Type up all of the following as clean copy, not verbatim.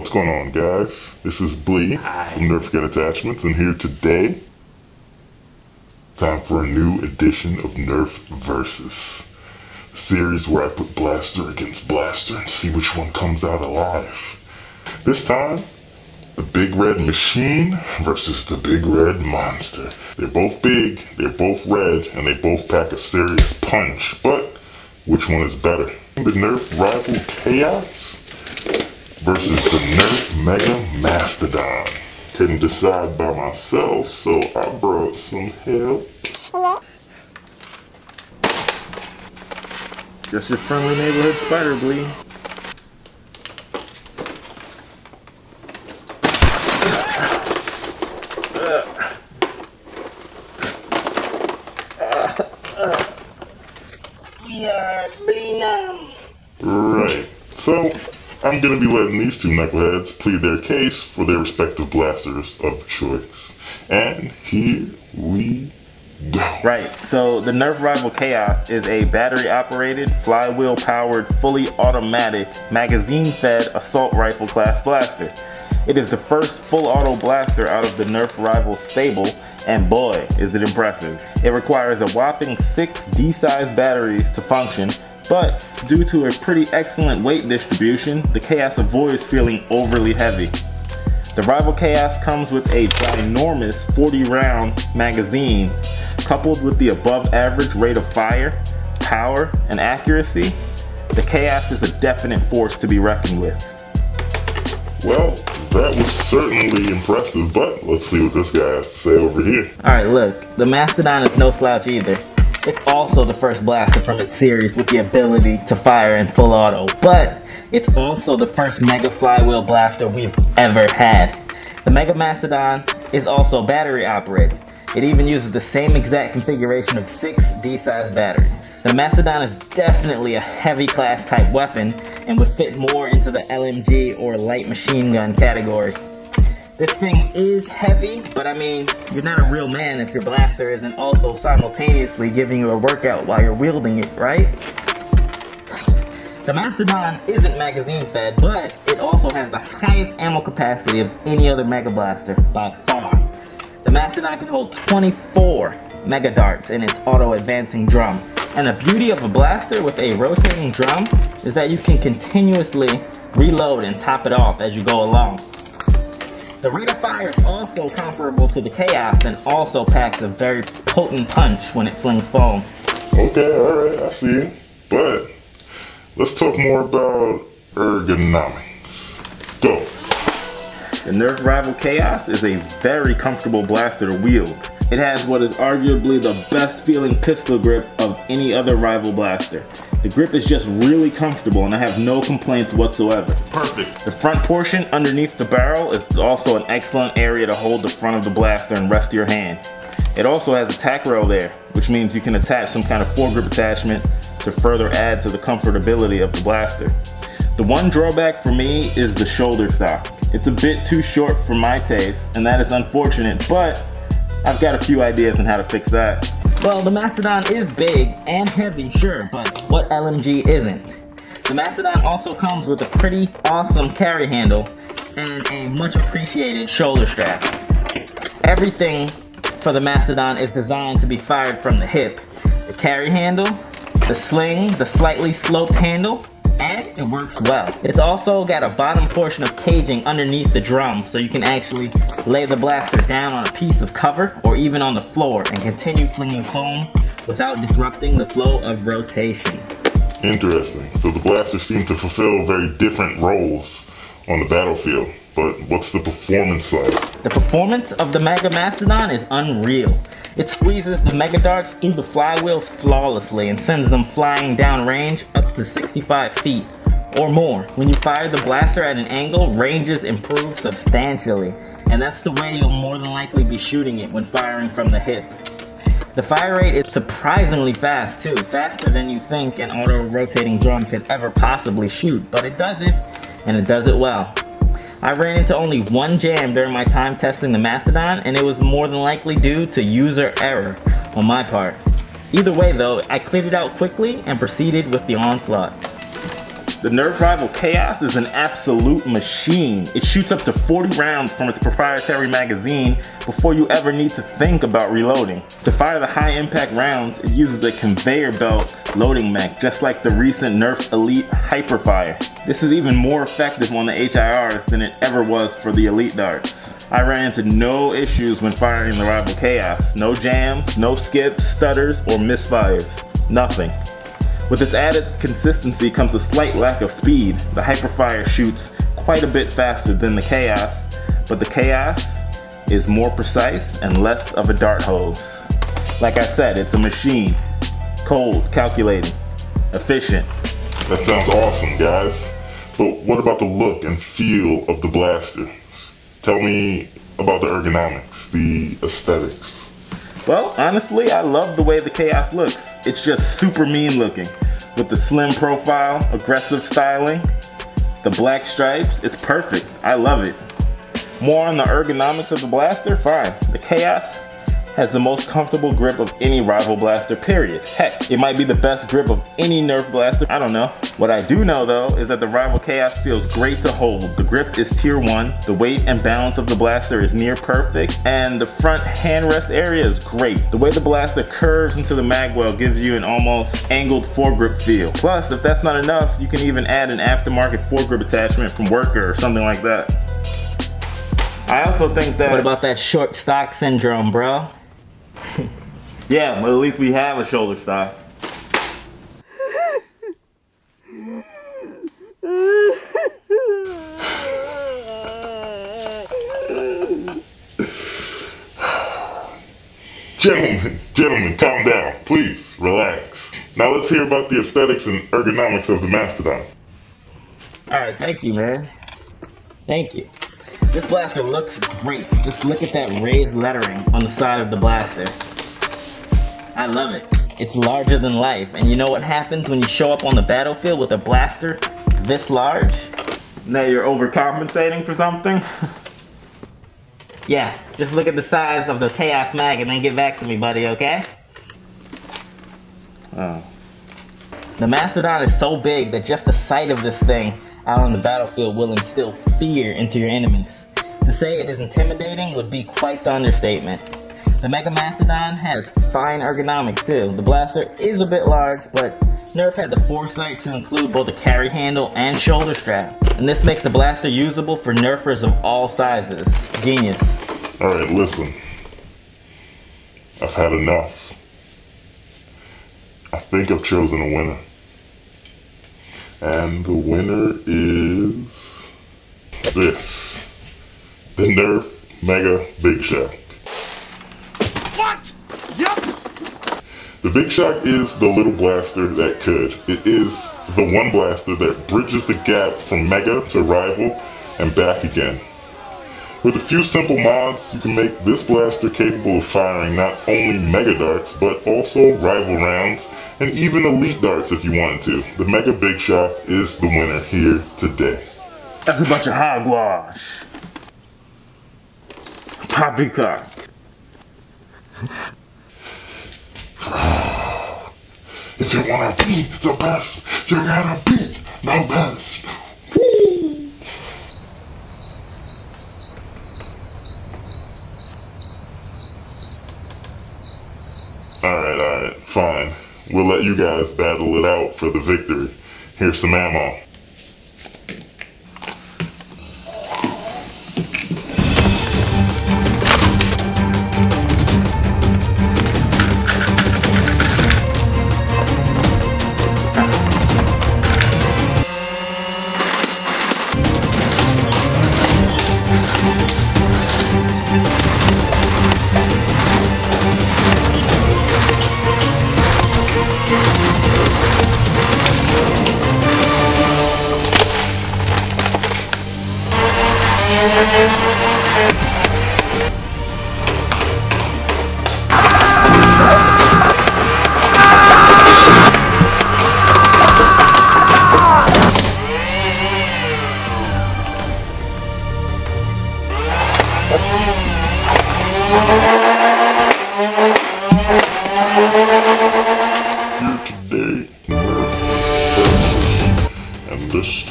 What's going on, guys? This is Blee from Nerf Gun Attachments, and here today, time for a new edition of Nerf Versus, a series where I put blaster against blaster and see which one comes out alive. This time, the big red machine versus the big red monster. They're both big, they're both red, and they both pack a serious punch, but which one is better? The Nerf Rival Khaos versus the Nerf Mega Mastodon. Couldn't decide by myself, so I brought some help. Hello? Just your friendly neighborhood spider, Blee. We are Blee now. Right, so I'm going to be letting these two knuckleheads plead their case for their respective blasters of choice. And here we go. Right, so the Nerf Rival Khaos is a battery-operated, flywheel-powered, fully automatic, magazine-fed assault rifle class blaster. It is the first full-auto blaster out of the Nerf Rival stable, and boy, is it impressive. It requires a whopping 6 D-sized batteries to function, but due to a pretty excellent weight distribution, the Khaos avoids feeling overly heavy. The Rival Khaos comes with a ginormous 40-round magazine, coupled with the above average rate of fire, power, and accuracy. The Khaos is a definite force to be reckoned with. Well, that was certainly impressive, but let's see what this guy has to say over here. Alright, look, the Mastodon is no slouch either. It's also the first blaster from its series with the ability to fire in full auto, but it's also the first Mega Flywheel blaster we've ever had. The Mega Mastodon is also battery operated. It even uses the same exact configuration of 6 D-sized batteries. The Mastodon is definitely a heavy class type weapon and would fit more into the LMG or light machine gun category. This thing is heavy, but I mean, you're not a real man if your blaster isn't also simultaneously giving you a workout while you're wielding it, right? The Mastodon isn't magazine fed, but it also has the highest ammo capacity of any other Mega Blaster by far. The Mastodon can hold 24 Mega Darts in its auto-advancing drum. And the beauty of a blaster with a rotating drum is that you can continuously reload and top it off as you go along. The rate of fire is also comparable to the Khaos and also packs a very potent punch when it flings foam. Okay, alright, I see it. But let's talk more about ergonomics. Go. The Nerf Rival Khaos is a very comfortable blaster to wield. It has what is arguably the best feeling pistol grip of any other Rival blaster. The grip is just really comfortable and I have no complaints whatsoever. Perfect. The front portion underneath the barrel is also an excellent area to hold the front of the blaster and rest your hand. It also has a tack rail there, which means you can attach some kind of foregrip attachment to further add to the comfortability of the blaster. The one drawback for me is the shoulder stock. It's a bit too short for my taste, and that is unfortunate, but I've got a few ideas on how to fix that. Well, the Mastodon is big and heavy, sure, but what LMG isn't? The Mastodon also comes with a pretty awesome carry handle and a much appreciated shoulder strap. Everything for the Mastodon is designed to be fired from the hip. The carry handle, the sling, the slightly sloped handle, and it works well. It's also got a bottom portion of caging underneath the drum so you can actually lay the blaster down on a piece of cover or even on the floor and continue flinging foam without disrupting the flow of rotation. Interesting. So the blasters seem to fulfill very different roles on the battlefield, but what's the performance like? The performance of the Mega Mastodon is unreal. It squeezes the Mega Darts through the flywheels flawlessly and sends them flying down range up to 65 feet or more. When you fire the blaster at an angle, ranges improve substantially, and that's the way you'll more than likely be shooting it when firing from the hip. The fire rate is surprisingly fast too, faster than you think an auto-rotating drum could ever possibly shoot, but it does it, and it does it well. I ran into only one jam during my time testing the Mastodon, and it was more than likely due to user error on my part. Either way though, I cleared it out quickly and proceeded with the onslaught. The Nerf Rival Khaos is an absolute machine. It shoots up to 40 rounds from its proprietary magazine before you ever need to think about reloading. To fire the high impact rounds, it uses a conveyor belt loading mech, just like the recent Nerf Elite HyperFire. This is even more effective on the HIRs than it ever was for the Elite darts. I ran into no issues when firing the Rival Khaos. No jams, no skips, stutters, or misfires. Nothing. With its added consistency comes a slight lack of speed. The HyperFire shoots quite a bit faster than the Khaos, but the Khaos is more precise and less of a dart hose. Like I said, it's a machine. Cold, calculating, efficient. That sounds awesome, guys. But what about the look and feel of the blaster? Tell me about the ergonomics, the aesthetics. Well, honestly, I love the way the Khaos looks. It's just super mean looking. With the slim profile, aggressive styling, the black stripes, it's perfect. I love it. More on the ergonomics of the blaster? Fine. The Khaos has the most comfortable grip of any rival blaster, period. Heck, it might be the best grip of any Nerf blaster, I don't know. What I do know though is that the Rival Khaos feels great to hold. The grip is tier 1, the weight and balance of the blaster is near perfect, and the front handrest area is great. The way the blaster curves into the magwell gives you an almost angled foregrip feel. Plus, if that's not enough, you can even add an aftermarket foregrip attachment from Worker or something like that. I also think that... What about that short stock syndrome, bro? Yeah, but at least we have a shoulder stock. Gentlemen, calm down. Please, relax. Now let's hear about the aesthetics and ergonomics of the Mastodon. Alright, thank you, man. Thank you. This blaster looks great. Just look at that raised lettering on the side of the blaster. I love it. It's larger than life. And you know what happens when you show up on the battlefield with a blaster this large? Now you're overcompensating for something? Yeah, just look at the size of the Khaos mag and then get back to me, buddy, okay? Oh. The Mastodon is so big that just the sight of this thing out on the battlefield will instill fear into your enemies. To say it is intimidating would be quite the understatement. The Mega Mastodon has fine ergonomics too. The blaster is a bit large, but Nerf had the foresight to include both a carry handle and shoulder strap. And this makes the blaster usable for Nerfers of all sizes. Genius. Alright, listen. I've had enough. I think I've chosen a winner. And the winner is this. The Nerf Mega Big Shock. What? Yep. The Big Shock is the little blaster that could. It is the one blaster that bridges the gap from Mega to Rival and back again. With a few simple mods, you can make this blaster capable of firing not only Mega darts, but also Rival rounds, and even Elite darts if you wanted to. The Mega Big Shock is the winner here today. That's a bunch of hogwash. Poppycock. If you wanna be the best, you gotta beat the best. Woo! Alright, fine. We'll let you guys battle it out for the victory. Here's some ammo.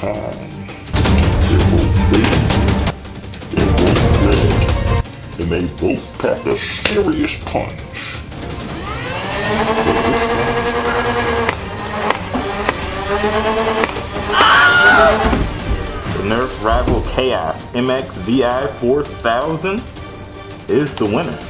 time. They're both big, they're both red, and they both pack a serious punch. The Nerf Rival Khaos MX VI 4000 is the winner.